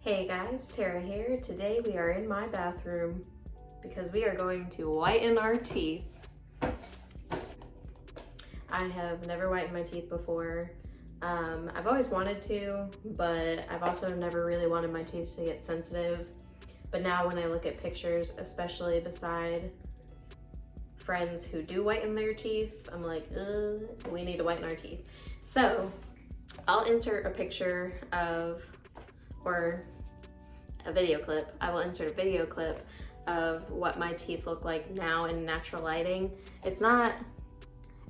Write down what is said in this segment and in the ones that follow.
Hey guys, Tara here. Today we are in my bathroom because we are going to whiten our teeth. I have never whitened my teeth before. I've always wanted to, but I've also never really wanted my teeth to get sensitive. But now when I look at pictures, especially beside friends who do whiten their teeth, I'm like, we need to whiten our teeth. So I'll insert a picture of, or a video clip. I will insert a video clip of what my teeth look like now in natural lighting. It's not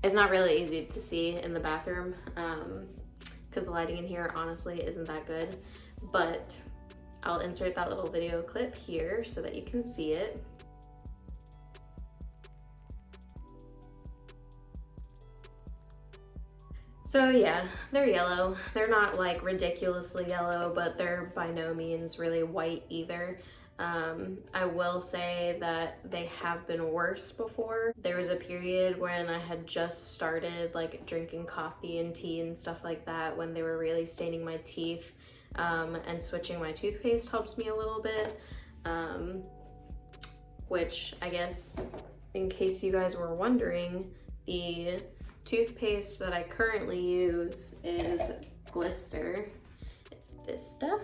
really easy to see in the bathroom because the lighting in here honestly isn't that good, but I'll insert that little video clip here so that you can see it. So yeah, they're yellow. They're not like ridiculously yellow, but they're by no means really white either. I will say that they have been worse before. There was a period when I had just started like drinking coffee and tea and stuff like that when they were really staining my teeth, and switching my toothpaste helps me a little bit, which I guess in case you guys were wondering, the toothpaste that I currently use is Glister. It's this stuff.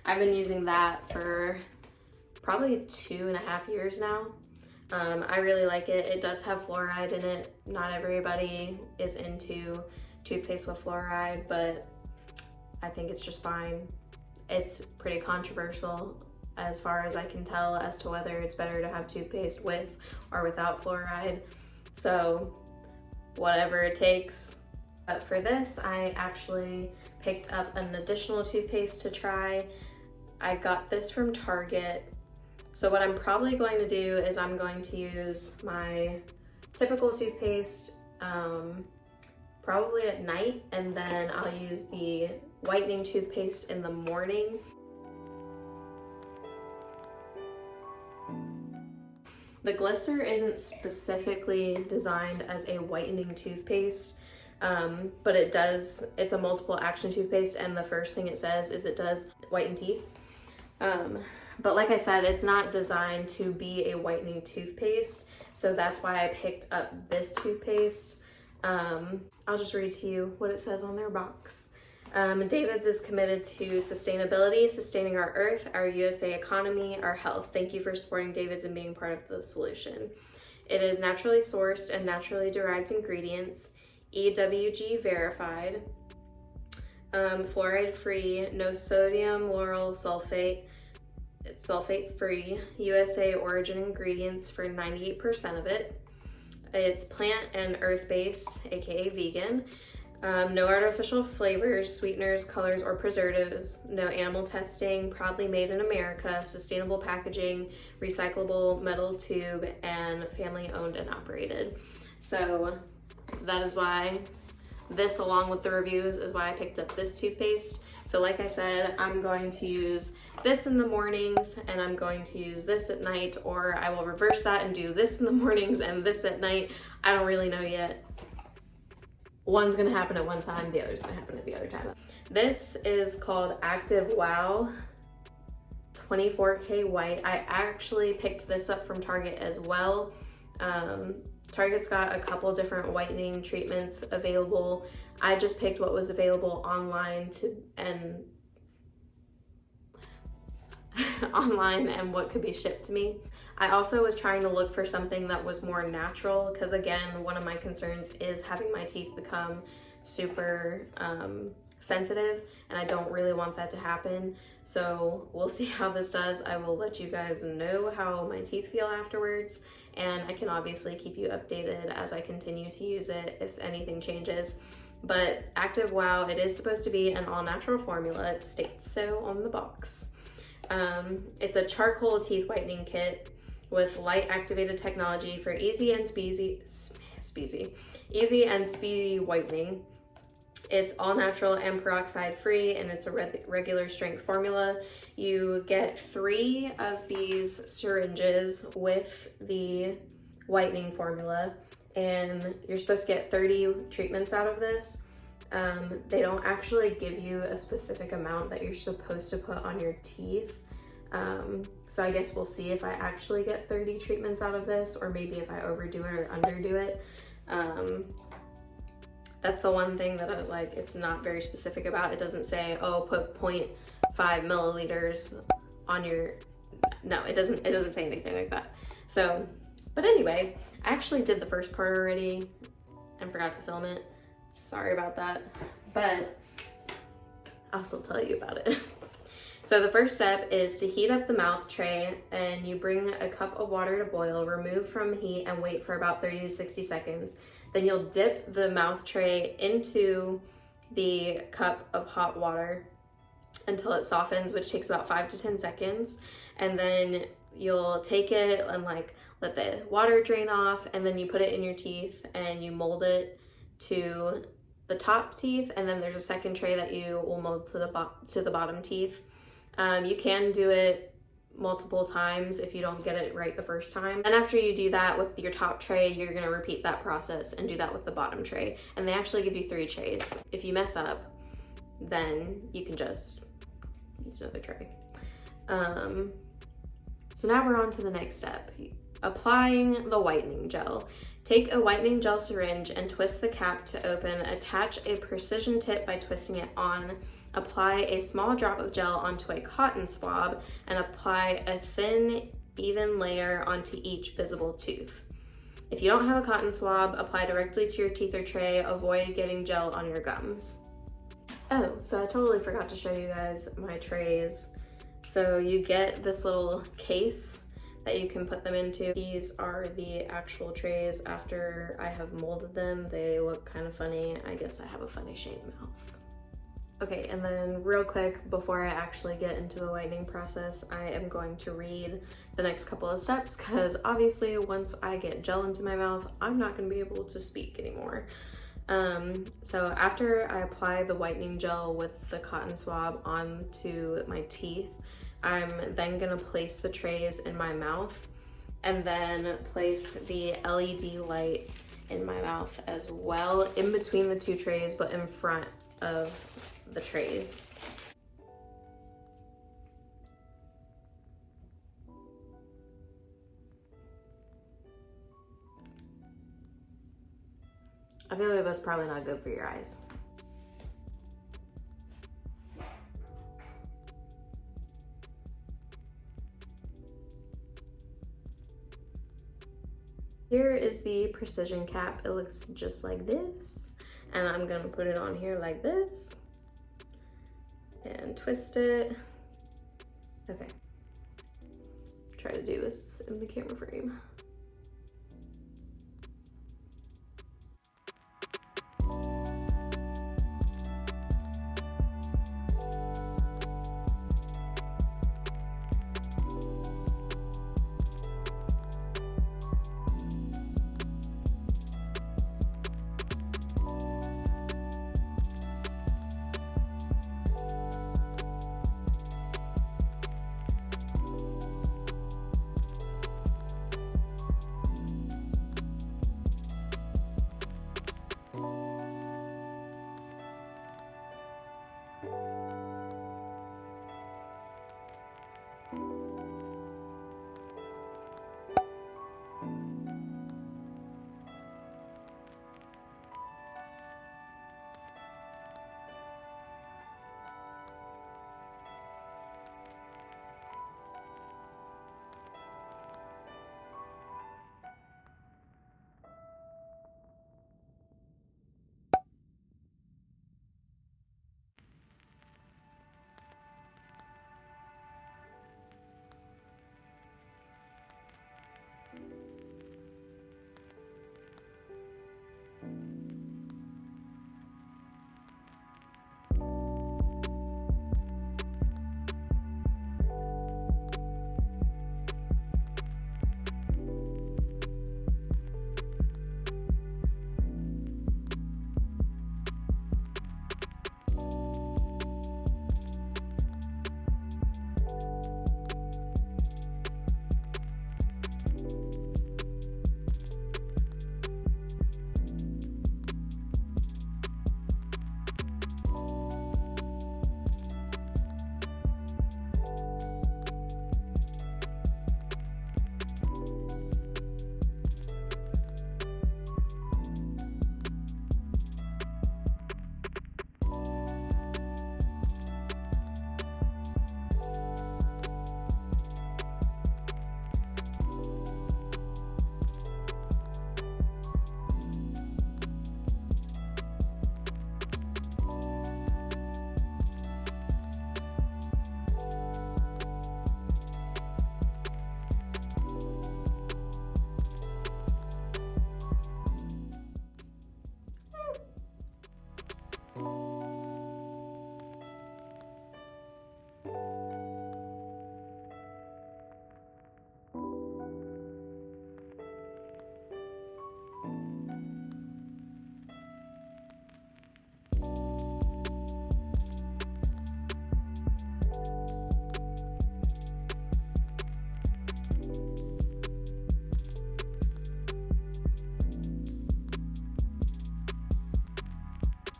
I've been using that for probably 2.5 years now. I really like it. It does have fluoride in it. Not everybody is into toothpaste with fluoride, but I think it's just fine. It's pretty controversial as far as I can tell as to whether it's better to have toothpaste with or without fluoride. So whatever it takes. But for this, I actually picked up an additional toothpaste to try. I got this from Target. So what I'm probably going to do is I'm going to use my typical toothpaste probably at night, and then I'll use the whitening toothpaste in the morning. The Glister isn't specifically designed as a whitening toothpaste, but it's a multiple action toothpaste, and the first thing it says is it does whiten teeth. But like I said, it's not designed to be a whitening toothpaste, so that's why I picked up this toothpaste. I'll just read to you what it says on their box. David's is committed to sustainability, sustaining our earth, our USA economy, our health. Thank you for supporting David's and being part of the solution. It is naturally sourced and naturally derived ingredients, EWG verified, fluoride free, no sodium lauryl sulfate, it's sulfate free, USA origin ingredients for 98% of it. It's plant and earth based, aka vegan. No artificial flavors, sweeteners, colors, or preservatives. No animal testing. Proudly made in America. Sustainable packaging. Recyclable metal tube. And family owned and operated. So that is why this, along with the reviews, is why I picked up this toothpaste. So like I said, I'm going to use this in the mornings and I'm going to use this at night, or I will reverse that and do this in the mornings and this at night. I don't really know yet. One's gonna happen at one time, the other's gonna happen at the other time. This is called Active Wow 24K White. I actually picked this up from Target as well. Target's got a couple different whitening treatments available. I just picked what was available online and what could be shipped to me. I also was trying to look for something that was more natural because, again, one of my concerns is having my teeth become super sensitive, and I don't really want that to happen. So we'll see how this does. I will let you guys know how my teeth feel afterwards, and I can obviously keep you updated as I continue to use it if anything changes. But Active Wow, it is supposed to be an all-natural formula. It states so on the box. It's a charcoal teeth whitening kit with light activated technology for easy and speedy whitening. It's all natural and peroxide free, and it's a regular strength formula. You get 3 of these syringes with the whitening formula, and you're supposed to get 30 treatments out of this. They don't actually give you a specific amount that you're supposed to put on your teeth. So I guess we'll see if I actually get 30 treatments out of this, or maybe if I overdo it or underdo it. That's the one thing that I was like, it's not very specific about. It doesn't say, oh, put 0.5 milliliters on your, no, it doesn't say anything like that. So, but anyway, I actually did the first part already and forgot to film it. Sorry about that, but I'll still tell you about it. So the first step is to heat up the mouth tray, and you bring a cup of water to boil, remove from heat, and wait for about 30 to 60 seconds. Then you'll dip the mouth tray into the cup of hot water until it softens, which takes about 5 to 10 seconds. And then you'll take it and like let the water drain off, and then you put it in your teeth and you mold it to the top teeth, and then there's a second tray that you will mold to the bottom teeth. You can do it multiple times if you don't get it right the first time. And after you do that with your top tray, you're gonna repeat that process and do that with the bottom tray. And they actually give you 3 trays. If you mess up, then you can just use another tray. So now we're on to the next step, applying the whitening gel. Take a whitening gel syringe and twist the cap to open. Attach a precision tip by twisting it on. Apply a small drop of gel onto a cotton swab and apply a thin, even layer onto each visible tooth. If you don't have a cotton swab, apply directly to your teeth or tray. Avoid getting gel on your gums. Oh, so I totally forgot to show you guys my trays. So you get this little case that you can put them into. These are the actual trays after I have molded them. They look kind of funny. I guess I have a funny shaped mouth. Okay, and then real quick, before I actually get into the whitening process, I am going to read the next couple of steps, because obviously once I get gel into my mouth, I'm not gonna be able to speak anymore. So after I apply the whitening gel with the cotton swab onto my teeth, I'm then gonna place the trays in my mouth and then place the LED light in my mouth as well, in between the 2 trays, but in front of the trays. I feel like that's probably not good for your eyes. Here is the precision cap. It looks just like this. And I'm gonna put it on here like this and twist it. Okay. Try to do this in the camera frame.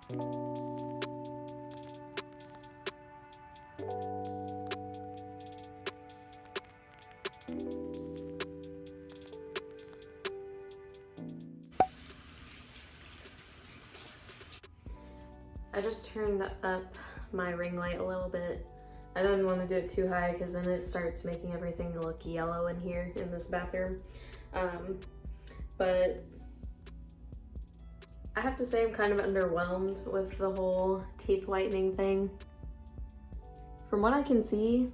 I just turned up my ring light a little bit. I didn't want to do it too high because then it starts making everything look yellow in here in this bathroom. But I have to say I'm kind of underwhelmed with the whole teeth whitening thing. From what I can see,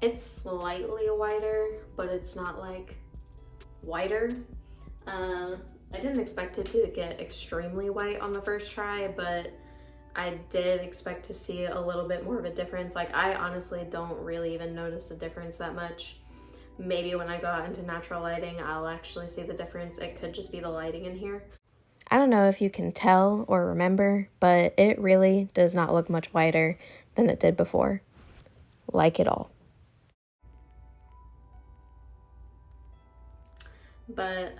it's slightly whiter, but it's not like whiter. I didn't expect it to get extremely white on the first try, but I did expect to see a little bit more of a difference. Like, I honestly don't really even notice the difference that much. Maybe when I go out into natural lighting, I'll actually see the difference. It could just be the lighting in here. I don't know if you can tell or remember, but it really does not look much whiter than it did before. Like at all. But,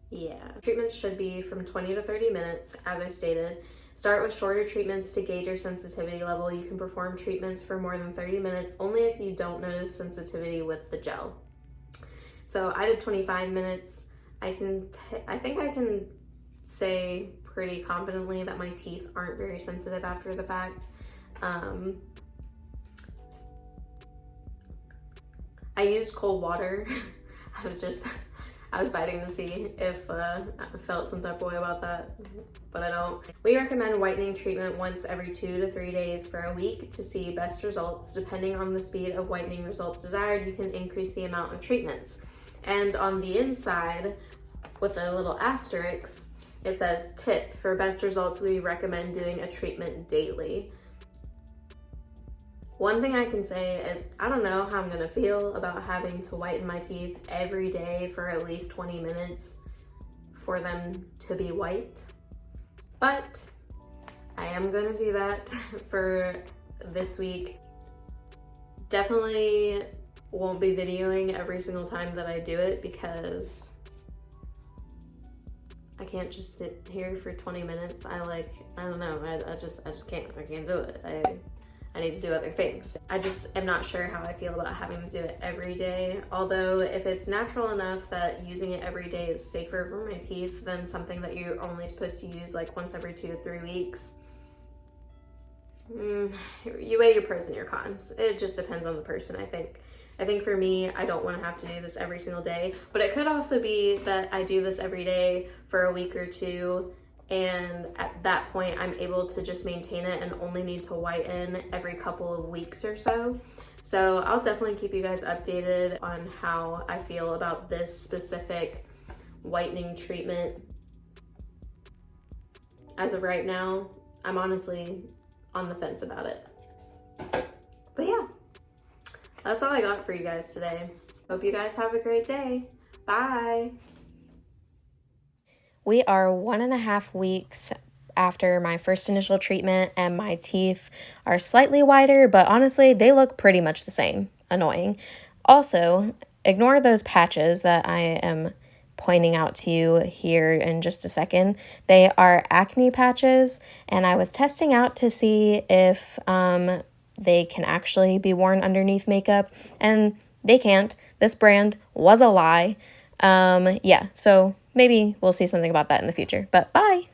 yeah. Treatments should be from 20 to 30 minutes, as I stated. Start with shorter treatments to gauge your sensitivity level. You can perform treatments for more than 30 minutes only if you don't notice sensitivity with the gel. So I did 25 minutes. I think I can say pretty confidently that my teeth aren't very sensitive after the fact. I used cold water. I was biting to see if I felt some type of way about that, but I don't. We recommend whitening treatment once every 2 to 3 days for a week to see best results. Depending on the speed of whitening results desired, you can increase the amount of treatments. And on the inside, with a little asterisk, it says, tip, for best results, we recommend doing a treatment daily. One thing I can say is I don't know how I'm gonna feel about having to whiten my teeth every day for at least 20 minutes for them to be white, but I am gonna do that for this week. Definitely won't be videoing every single time that I do it because I can't just sit here for 20 minutes. I don't know, I just can't do it. I need to do other things. I just am not sure how I feel about having to do it every day. Although if it's natural enough that using it every day is safer for my teeth than something that you're only supposed to use like once every 2 to 3 weeks, you weigh your pros and your cons. It just depends on the person, I think. I think for me, I don't want to have to do this every single day, but it could also be that I do this every day for a week or two, and at that point I'm able to just maintain it and only need to whiten every couple of weeks or so. So I'll definitely keep you guys updated on how I feel about this specific whitening treatment. As of right now, I'm honestly on the fence about it. But yeah, that's all I got for you guys today. Hope you guys have a great day. Bye. We are 1.5 weeks after my first initial treatment, and my teeth are slightly whiter, but honestly, they look pretty much the same. Annoying. Also, ignore those patches that I am pointing out to you here in just a second. They are acne patches, and I was testing out to see if they can actually be worn underneath makeup, and they can't. This brand was a lie. Yeah, so maybe we'll see something about that in the future, but bye!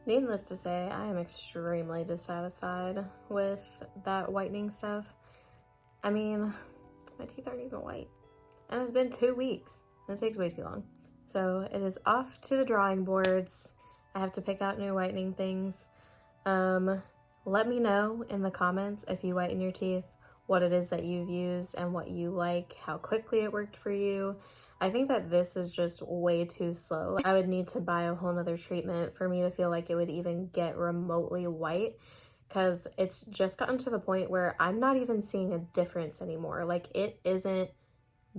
Needless to say, I am extremely dissatisfied with that whitening stuff. I mean, my teeth aren't even white, and it's been 2 weeks. It takes way too long. So it is off to the drawing boards. I have to pick out new whitening things. Let me know in the comments if you whiten your teeth, what it is that you've used and what you like, how quickly it worked for you. I think that this is just way too slow. I would need to buy a whole nother treatment for me to feel like it would even get remotely white, because it's just gotten to the point where I'm not even seeing a difference anymore. Like, it isn't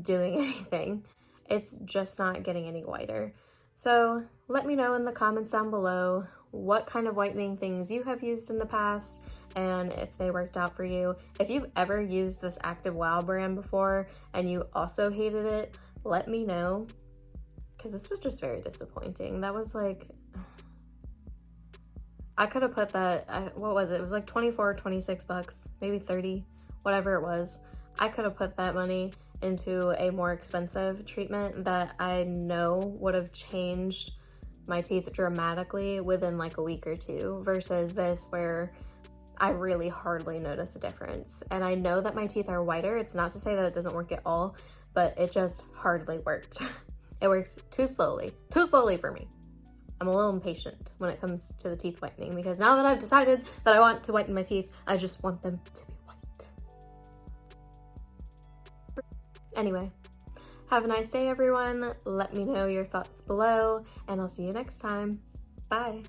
doing anything. It's just not getting any whiter. So let me know in the comments down below what kind of whitening things you have used in the past and if they worked out for you. If you've ever used this Active Wow brand before and you also hated it, let me know, because this was just very disappointing. That was like I could have put that, what was it? It was like 24, 26 bucks, maybe 30, whatever it was. I could have put that money into a more expensive treatment that I know would have changed my teeth dramatically within like a week or two, versus this where I really hardly notice a difference. And I know that my teeth are whiter. It's not to say that it doesn't work at all, but it just hardly worked. It works too slowly for me. I'm a little impatient when it comes to the teeth whitening, because now that I've decided that I want to whiten my teeth, I just want them to be white. Anyway, have a nice day, everyone. Let me know your thoughts below, and I'll see you next time. Bye.